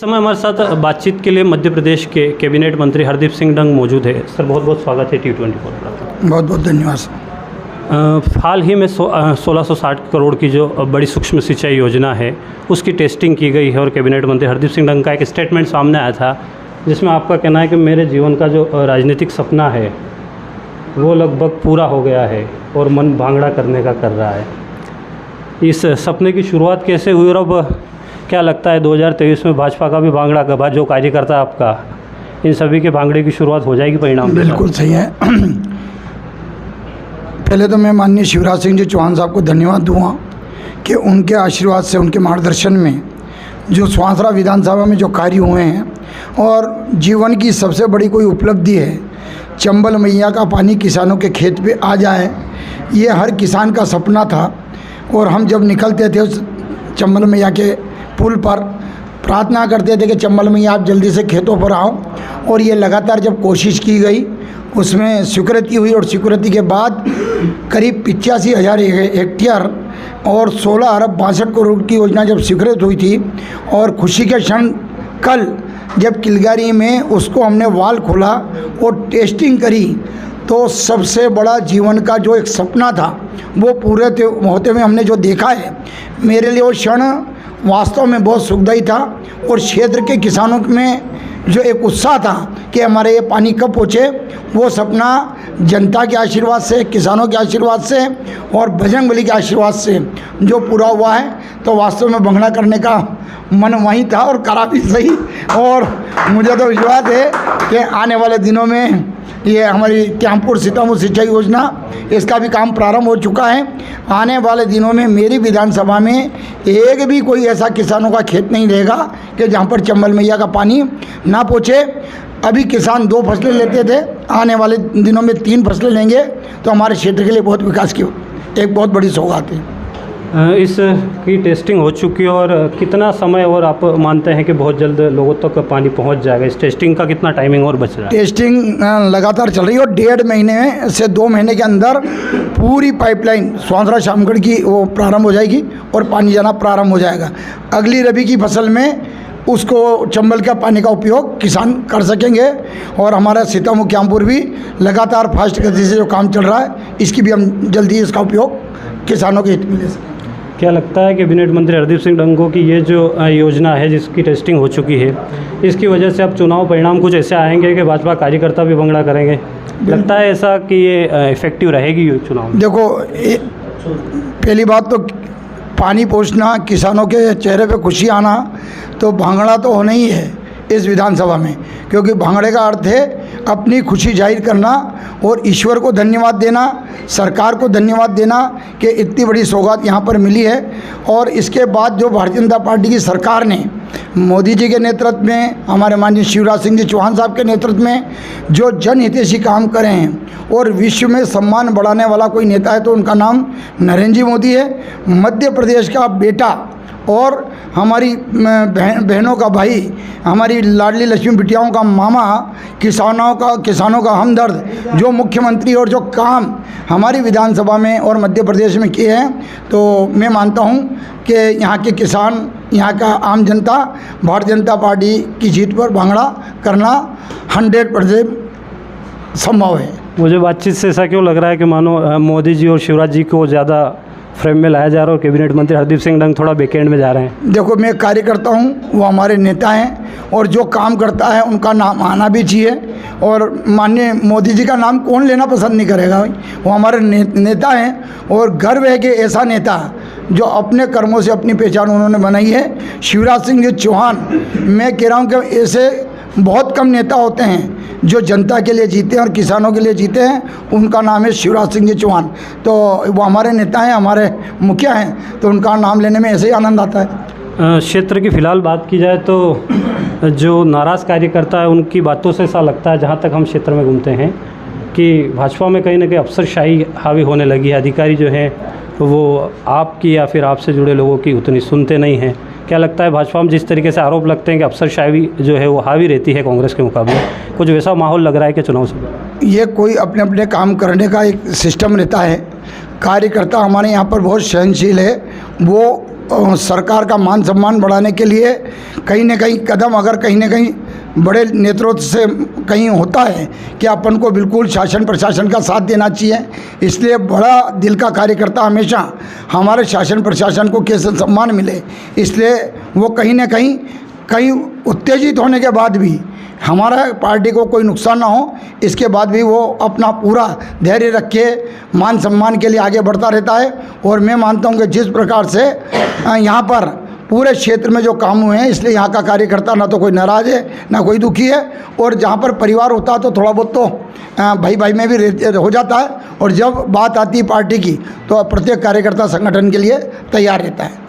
समय हमारे साथ बातचीत के लिए मध्य प्रदेश के कैबिनेट मंत्री हरदीप सिंह डंग मौजूद है। सर बहुत बहुत स्वागत है T24 पर। बहुत बहुत धन्यवाद सर। हाल ही में 1660 करोड़ की जो बड़ी सूक्ष्म सिंचाई योजना है उसकी टेस्टिंग की गई है और कैबिनेट मंत्री हरदीप सिंह डंग का एक स्टेटमेंट सामने आया था जिसमें आपका कहना है कि मेरे जीवन का जो राजनीतिक सपना है वो लगभग पूरा हो गया है और मन भांगड़ा करने का कर रहा है। इस सपने की शुरुआत कैसे हुई और अब क्या लगता है 2023 में भाजपा का भी भांगड़ा का जो कार्यकर्ता आपका इन सभी के भांगड़े की शुरुआत हो जाएगी परिणाम? बिल्कुल सही है। पहले तो मैं माननीय शिवराज सिंह जी चौहान साहब को धन्यवाद दूंगा कि उनके आशीर्वाद से, उनके मार्गदर्शन में जो स्वांसरा विधानसभा में जो कार्य हुए हैं और जीवन की सबसे बड़ी कोई उपलब्धि है, चंबल मैया का पानी किसानों के खेत पे आ जाए, ये हर किसान का सपना था। और हम जब निकलते थे उस चंबल मैया के पुल पर प्रार्थना करते थे कि चंबल मैया आप जल्दी से खेतों पर आओ। और ये लगातार जब कोशिश की गई उसमें स्वीकृति हुई और स्वीकृति के बाद करीब 85,000 हेक्टेयर और 16 अरब 62 करोड़ की योजना जब स्वीकृत हुई थी और खुशी के क्षण कल जब किलगारी में उसको हमने वाल खोला और टेस्टिंग करी तो सबसे बड़ा जीवन का जो एक सपना था वो पूरे होते हुए हमने जो देखा है, मेरे लिए वो क्षण वास्तव में बहुत सुखदायी था। और क्षेत्र के किसानों में जो एक उत्साह था कि हमारे ये पानी कब पहुँचे, वो सपना जनता के आशीर्वाद से, किसानों के आशीर्वाद से और बजरंग बली के आशीर्वाद से जो पूरा हुआ है, तो वास्तव में भंगड़ा करने का मन वहीं था और करा भी सही। और मुझे तो विश्वास है कि आने वाले दिनों में ये हमारी कैंपुर सीतापुर सिंचाई योजना इसका भी काम प्रारंभ हो चुका है। आने वाले दिनों में मेरी विधानसभा में एक भी कोई ऐसा किसानों का खेत नहीं रहेगा कि जहाँ पर चंबल मैया का पानी ना पहुँचे। अभी किसान 2 फसलें लेते थे, आने वाले दिनों में 3 फसलें लेंगे, तो हमारे क्षेत्र के लिए बहुत विकास की एक बहुत बड़ी सौगात है। इस की टेस्टिंग हो चुकी है और कितना समय और आप मानते हैं कि बहुत जल्द लोगों तक पानी पहुंच जाएगा? इस टेस्टिंग का कितना टाइमिंग और बच रहा है? टेस्टिंग लगातार चल रही है और 1.5 महीने से 2 महीने के अंदर पूरी पाइपलाइन स्वांसरा शामगढ़ की वो प्रारंभ हो जाएगी और पानी जाना प्रारंभ हो जाएगा। अगली रबी की फसल में उसको चंबल का पानी का उपयोग किसान कर सकेंगे। और हमारा सीतापुर कैंपुर भी लगातार फास्ट गति से जो काम चल रहा है, इसकी भी हम जल्दी इसका उपयोग किसानों के हित में ले सकें। क्या लगता है कैबिनेट मंत्री हरदीप सिंह डंग को कि ये जो योजना है जिसकी टेस्टिंग हो चुकी है, इसकी वजह से अब चुनाव परिणाम कुछ ऐसे आएंगे कि भाजपा कार्यकर्ता भी भंगड़ा करेंगे? लगता है ऐसा कि ये इफेक्टिव रहेगी चुनाव में? देखो, पहली बात तो पानी पहुंचना, किसानों के चेहरे पे खुशी आना, तो भांगड़ा तो होना ही है इस विधानसभा में, क्योंकि भांगड़े का अर्थ है अपनी खुशी जाहिर करना और ईश्वर को धन्यवाद देना, सरकार को धन्यवाद देना कि इतनी बड़ी सौगात यहाँ पर मिली है। और इसके बाद जो भारतीय जनता पार्टी की सरकार ने मोदी जी के नेतृत्व में, हमारे माननीय शिवराज सिंह जी चौहान साहब के नेतृत्व में जो जनहितैषी काम करे हैं और विश्व में सम्मान बढ़ाने वाला कोई नेता है तो उनका नाम नरेंद्र जी मोदी है। मध्य प्रदेश का बेटा और हमारी बहनों का भाई, हमारी लाडली लक्ष्मी बिटियाओं का मामा, किसानों का हमदर्द, जो मुख्यमंत्री और जो काम हमारी विधानसभा में और मध्य प्रदेश में किए हैं, तो मैं मानता हूं कि यहाँ के किसान, यहाँ का आम जनता भारतीय जनता पार्टी की जीत पर भांगड़ा करना 100% संभव है। मुझे बातचीत से ऐसा क्यों लग रहा है कि मानो मोदी जी और शिवराज जी को ज़्यादा फ्रेम में लाया जा रहा है और कैबिनेट मंत्री हरदीप सिंह डंग थोड़ा बैकएंड में जा रहे हैं? देखो, मैं कार्यकर्ता हूँ, वो हमारे नेता हैं और जो काम करता है उनका नाम आना भी चाहिए। और माननीय मोदी जी का नाम कौन लेना पसंद नहीं करेगा भाई, वो हमारे नेता हैं और गर्व है कि ऐसा नेता जो अपने कर्मों से अपनी पहचान उन्होंने बनाई है। शिवराज सिंह जी चौहान, मैं कह रहा हूँ कि ऐसे बहुत कम नेता होते हैं जो जनता के लिए जीते हैं और किसानों के लिए जीते हैं, उनका नाम है शिवराज सिंह जी चौहान। तो वो हमारे नेता हैं, हमारे मुखिया हैं, तो उनका नाम लेने में ऐसे ही आनंद आता है। क्षेत्र की फ़िलहाल बात की जाए तो जो नाराज़ कार्यकर्ता है उनकी बातों से ऐसा लगता है, जहाँ तक हम क्षेत्र में घूमते हैं, कि भाजपा में कहीं ना कहीं अफसरशाही हावी होने लगी है। अधिकारी जो हैं वो आपकी या फिर आपसे जुड़े लोगों की उतनी सुनते नहीं हैं। क्या लगता है भाजपा में जिस तरीके से आरोप लगते हैं कि अफसरशाही जो है वो हावी रहती है कांग्रेस के मुकाबले, कुछ वैसा माहौल लग रहा है कि चुनाव से? ये कोई अपने अपने काम करने का एक सिस्टम रहता है। कार्यकर्ता हमारे यहाँ पर बहुत सहनशील है, वो सरकार का मान सम्मान बढ़ाने के लिए कहीं न कहीं कदम अगर कहीं न कहीं बड़े नेतृत्व से कहीं होता है कि अपन को बिल्कुल शासन प्रशासन का साथ देना चाहिए। इसलिए बड़ा दिल का कार्यकर्ता हमेशा हमारे शासन प्रशासन को कैसे सम्मान मिले, इसलिए वो कहीं न कहीं उत्तेजित होने के बाद भी हमारा पार्टी को कोई नुकसान ना हो, इसके बाद भी वो अपना पूरा धैर्य रख के मान सम्मान के लिए आगे बढ़ता रहता है। और मैं मानता हूँ कि जिस प्रकार से यहाँ पर पूरे क्षेत्र में जो काम हुए हैं, इसलिए यहाँ का कार्यकर्ता ना तो कोई नाराज़ है ना कोई दुखी है। और जहाँ पर परिवार होता है तो थोड़ा बहुत तो भाई भाई में भी हो जाता है, और जब बात आती है पार्टी की तो प्रत्येक कार्यकर्ता संगठन के लिए तैयार रहता है।